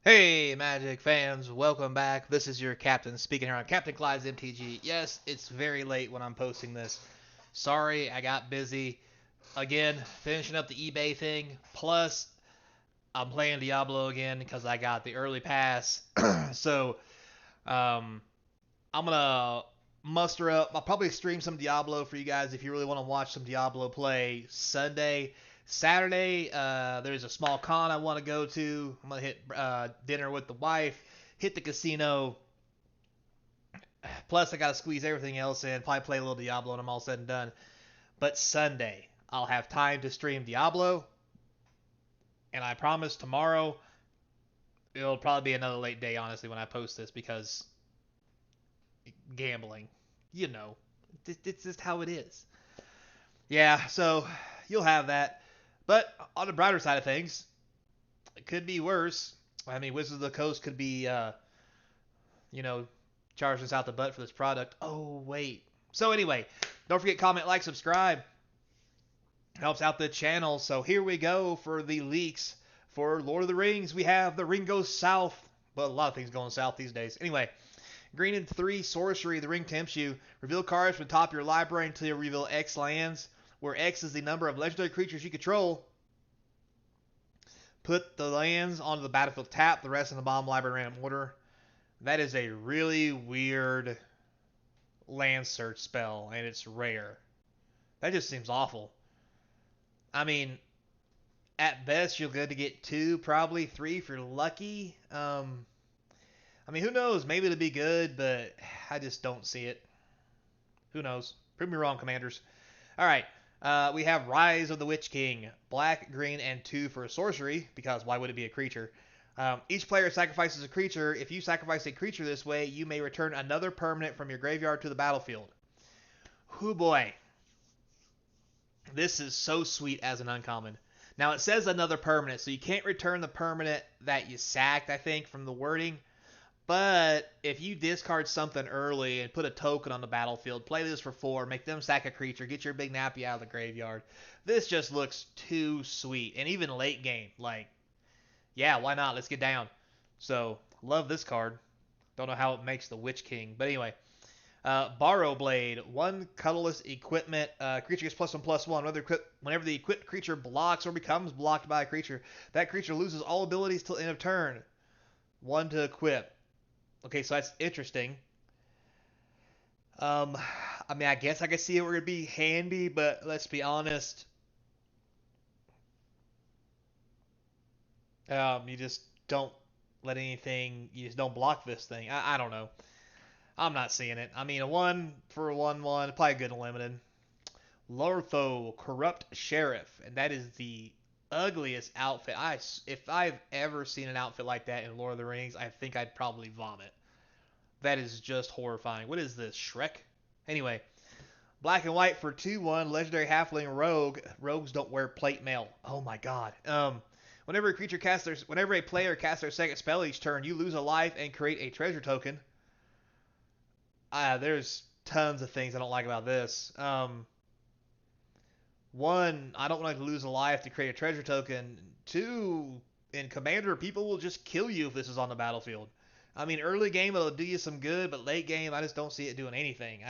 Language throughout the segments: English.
Hey, Magic fans, welcome back. This is your captain speaking here on Captain Clyde's MTG. Yes, it's very late when I'm posting this. Sorry, I got busy. Again, finishing up the eBay thing. Plus, I'm playing Diablo again because I got the early pass. so, um, I'm gonna muster up. I'll probably stream some Diablo for you guys if you really want to watch some Diablo play Sunday. Saturday, there's a small con I want to go to. I'm gonna hit dinner with the wife, hit the casino. Plus, I gotta squeeze everything else in. Probably play a little Diablo when I'm all said and done. But Sunday, I'll have time to stream Diablo, and I promise tomorrow it'll probably be another late day, honestly, when I post this because gambling, you know, it's just how it is. Yeah, so you'll have that. But on the brighter side of things, it could be worse. I mean, Wizards of the Coast could be, you know, charging us out the butt for this product. Oh, wait. So anyway, don't forget, comment, like, subscribe. Helps out the channel. So here we go for the leaks for Lord of the Rings. We have the Ringo South. Well, a lot of things going south these days. Anyway, green and 3 sorcery. The ring tempts you. Reveal cards from the top of your library until you reveal X lands, where X is the number of legendary creatures you control. Put the lands onto the battlefield tap, the rest in the bottom library random order. That is a really weird land search spell, and it's rare. That just seems awful. I mean, at best, you're good to get 2, probably 3 if you're lucky. I mean, who knows? Maybe it'll be good, but I just don't see it. Who knows? Prove me wrong, Commanders. All right. We have Rise of the Witch King. Black, green, and 2 for a sorcery, because why would it be a creature? Each player sacrifices a creature. If you sacrifice a creature this way, you may return another permanent from your graveyard to the battlefield. Whoo boy. This is so sweet as an uncommon. Now it says another permanent, so you can't return the permanent that you sacked, I think, from the wording. But if you discard something early and put a token on the battlefield, play this for 4, make them sack a creature, get your big nappy out of the graveyard. This just looks too sweet. And even late game, like, yeah, why not? Let's get down. So, love this card. Don't know how it makes the Witch King. But anyway, Borrow Blade. 1 colorless equipment. Creature gets +1/+1. Whenever the equipped creature blocks or becomes blocked by a creature, that creature loses all abilities till end of turn. 1 to equip. Okay, so that's interesting. Um, I mean, I guess I could see it would be handy, but let's be honest. You just don't let anything. You just don't block this thing. I don't know. I'm not seeing it. I mean, a 1 for a 1/1, probably good and limited. Lortho, Corrupt Sheriff, and that is the ugliest outfit. If I've ever seen an outfit like that in Lord of the Rings, I think I'd probably vomit. That is just horrifying. What is this, Shrek? Anyway, black and white for 2/1, legendary halfling rogue. Rogues don't wear plate mail. Oh my god. Whenever a player casts their second spell each turn, you lose a life and create a treasure token. There's tons of things I don't like about this. One, I don't want to lose a life to create a treasure token. Two, in Commander, people will just kill you if this is on the battlefield. I mean, early game it'll do you some good, but late game I just don't see it doing anything.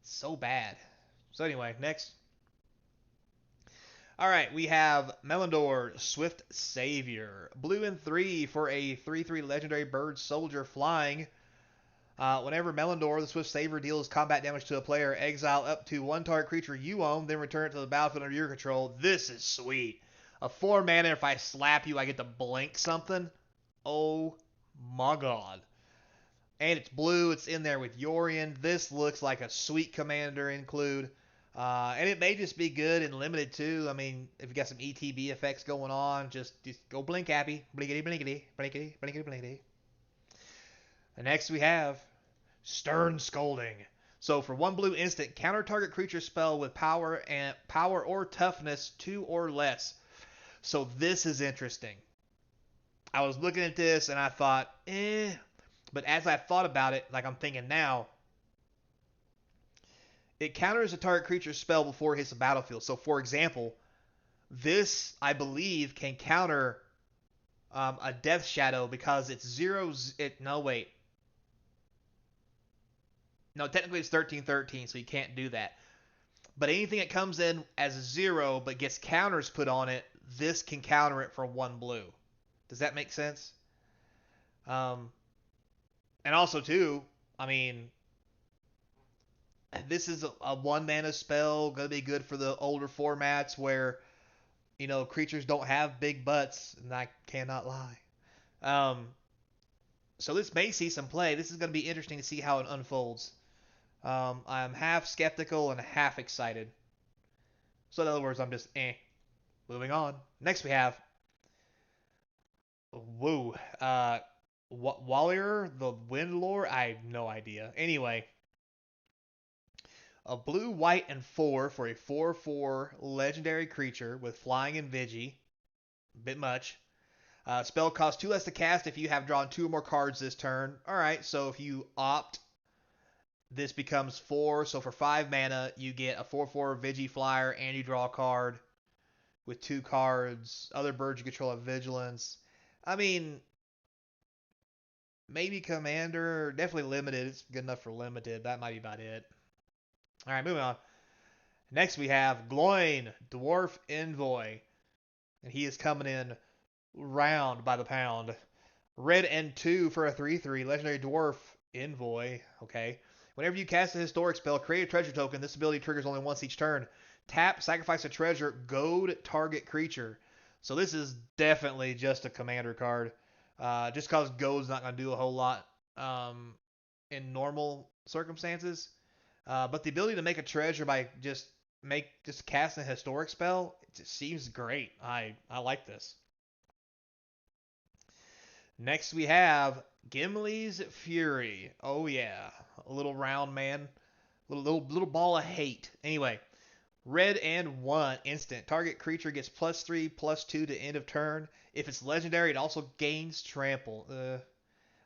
So bad. So anyway, next. All right, we have Melindor, Swift Savior, blue and 3 for a 3/3 legendary bird soldier flying. Whenever Melindor, the Swift Savior, deals combat damage to a player, exile up to 1 target creature you own, then return it to the battlefield under your control. This is sweet. A 4 mana, if I slap you, I get to blink something. Oh my god. And it's blue. It's in there with Yorion. This looks like a sweet commander include. And it may just be good and limited too. I mean, if you got some ETB effects going on, just go blink happy. Blinkety, blinkety, blinkety, blinkety, blinkety. And next we have Stern Scolding. So for 1 blue instant, counter target creature spell with power or toughness 2 or less. So this is interesting. I was looking at this and I thought, but as I thought about it, like I'm thinking now, it counters a target creature spell before it hits the battlefield. So for example, this I believe can counter a Death Shadow because it's zero. No, wait. No, technically it's 13/13, so you can't do that. But anything that comes in as a 0 but gets counters put on it, this can counter it for 1 blue. Does that make sense? Um, and also, too, I mean, this is a 1 mana spell, going to be good for the older formats where, creatures don't have big butts, and I cannot lie. Um, so this may see some play. This is going to be interesting to see how it unfolds. I'm half skeptical and half excited. So in other words, I'm just Moving on. Next we have Woo. Wallier, the Windlore. I have no idea. Anyway, a blue, white, and 4 for a 4/4 legendary creature with flying and Vigi. Bit much. Spell costs 2 less to cast if you have drawn 2 or more cards this turn. Alright, so if you opt, this becomes 4. So for 5 mana, you get a 4/4 Vigi Flyer and you draw a card with 2 cards. Other birds you control have Vigilance. I mean, maybe Commander. Definitely Limited. It's good enough for Limited. That might be about it. Alright, moving on. Next we have Gloin, Dwarf Envoy. And he is coming in round by the pound. Red and 2 for a 3/3. Legendary Dwarf Envoy. Okay. Whenever you cast a historic spell, create a treasure token. This ability triggers only once each turn. Tap, sacrifice a treasure, goad target creature. So this is definitely just a commander card. Just because goad's not going to do a whole lot in normal circumstances. But the ability to make a treasure by just casting a historic spell, it just seems great. I like this. Next we have Gimlis Fury. Oh yeah, a little round man, little ball of hate. Anyway, red and 1 instant. Target creature gets +3/+2 to end of turn. If it's legendary, it also gains trample.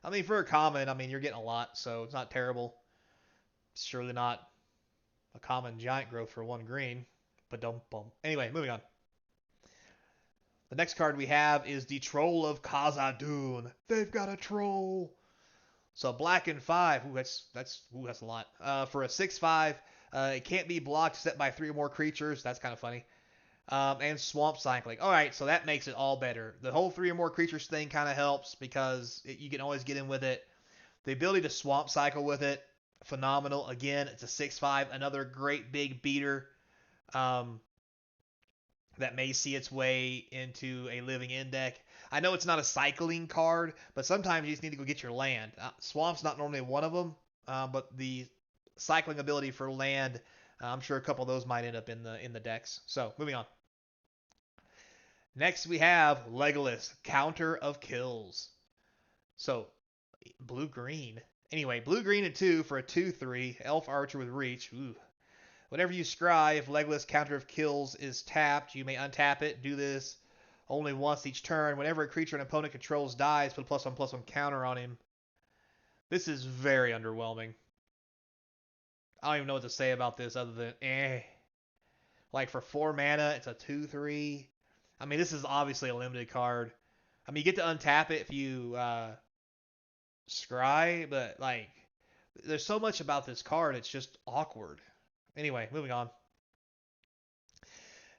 I mean, for a common, you're getting a lot, so it's not terrible. It's surely not a common giant growth for 1 green. But don't bum. Anyway, moving on. The next card we have is the Troll of Kadzadun. They've got a troll. So black and 5. Ooh, that's a lot. For a 6/5, it can't be blocked except by 3 or more creatures. That's kind of funny. And swamp cycling. All right, so that makes it all better. The whole 3 or more creatures thing kind of helps because you can always get in with it. The ability to swamp cycle with it, phenomenal. Again, it's a 6/5, another great big beater. That may see its way into a living end deck. I know it's not a cycling card, but sometimes you just need to go get your land. Swamp's not normally one of them, but the cycling ability for land, I'm sure a couple of those might end up in the decks. So moving on. Next we have Legolas, Counter of Kills. So blue green. Anyway, blue green and 2 for a 2/3 elf archer with reach. Ooh. Whenever you scry, if Legolas Counter of Kills is tapped, you may untap it. Do this only once each turn. Whenever a creature an opponent controls dies, put a +1/+1 counter on him. This is very underwhelming. I don't even know what to say about this other than Like for 4 mana, it's a 2/3. This is obviously a limited card. You get to untap it if you scry, but there's so much about this card, it's just awkward. Anyway, moving on.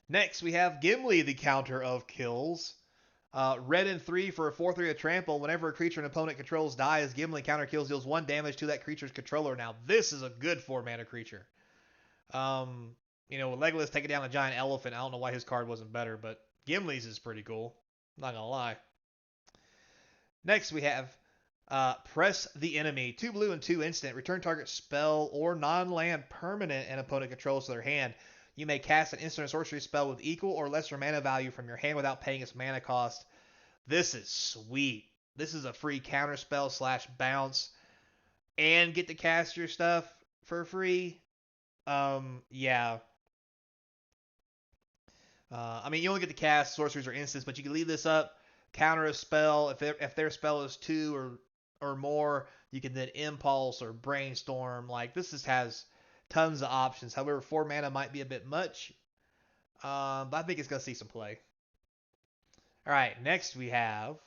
Next, we have Gimli, the Counter of Kills. Red and 3 for a 4/3 of trample. Whenever a creature an opponent controls dies, Gimli counter kills deals 1 damage to that creature's controller. Now, this is a good 4 mana creature. With Legolas taking down a giant elephant, I don't know why his card wasn't better, but Gimli's is pretty cool. I'm not gonna lie. Next, we have Press the Enemy. 2 blue and 2 instant. Return target spell or non-land permanent an opponent controls to their hand. You may cast an instant or sorcery spell with equal or lesser mana value from your hand without paying its mana cost. This is sweet. This is a free counter spell / bounce. And get to cast your stuff for free. Yeah. You only get to cast sorceries or instants, but you can leave this up, counter a spell. If their spell is 2 or more, you can then impulse or brainstorm. This just has tons of options. However, 4 mana might be a bit much, but I think it's going to see some play. All right, next we have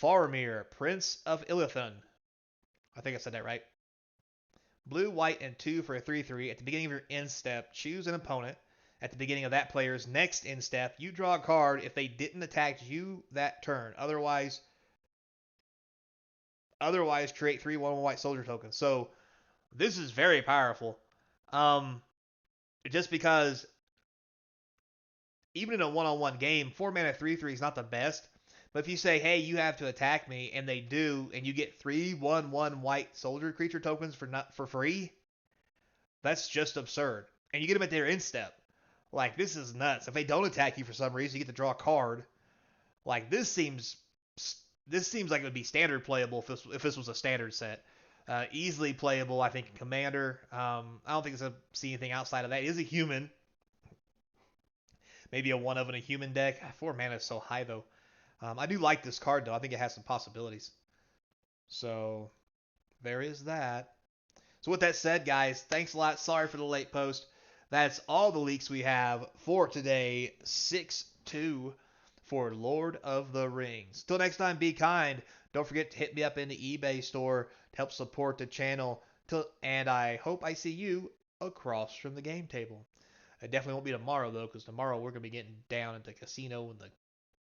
Faramir, Prince of Illion. I think I said that right. Blue, white, and 2 for a 3/3. At the beginning of your end step, choose an opponent. At the beginning of that player's next end step, you draw a card if they didn't attack you that turn. Otherwise create 3/1 white soldier tokens. So this is very powerful. Just because even in a one-on-one game, 4 mana 3/3 is not the best. But if you say, hey, you have to attack me, and they do, and you get 3/1/1 white soldier creature tokens for free, that's just absurd. And you get them at their end step. Like, this is nuts. If they don't attack you for some reason, you get to draw a card. Like, this seems like it would be standard playable if this was a standard set. Easily playable, I think, in Commander. I don't think it's going to see anything outside of that. It is a human. Maybe a one of in a human deck. 4 mana is so high, though. I do like this card, though. I think it has some possibilities. So, there is that. So with that said, guys, thanks a lot. Sorry for the late post. That's all the leaks we have for today. 6-2 for Lord of the Rings. Till next time, be kind. Don't forget to hit me up in the eBay store to help support the channel. And I hope I see you across from the game table. It definitely won't be tomorrow, though, because tomorrow we're going to be getting down into the casino and the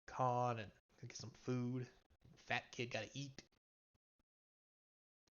con and get some food. Fat kid got to eat.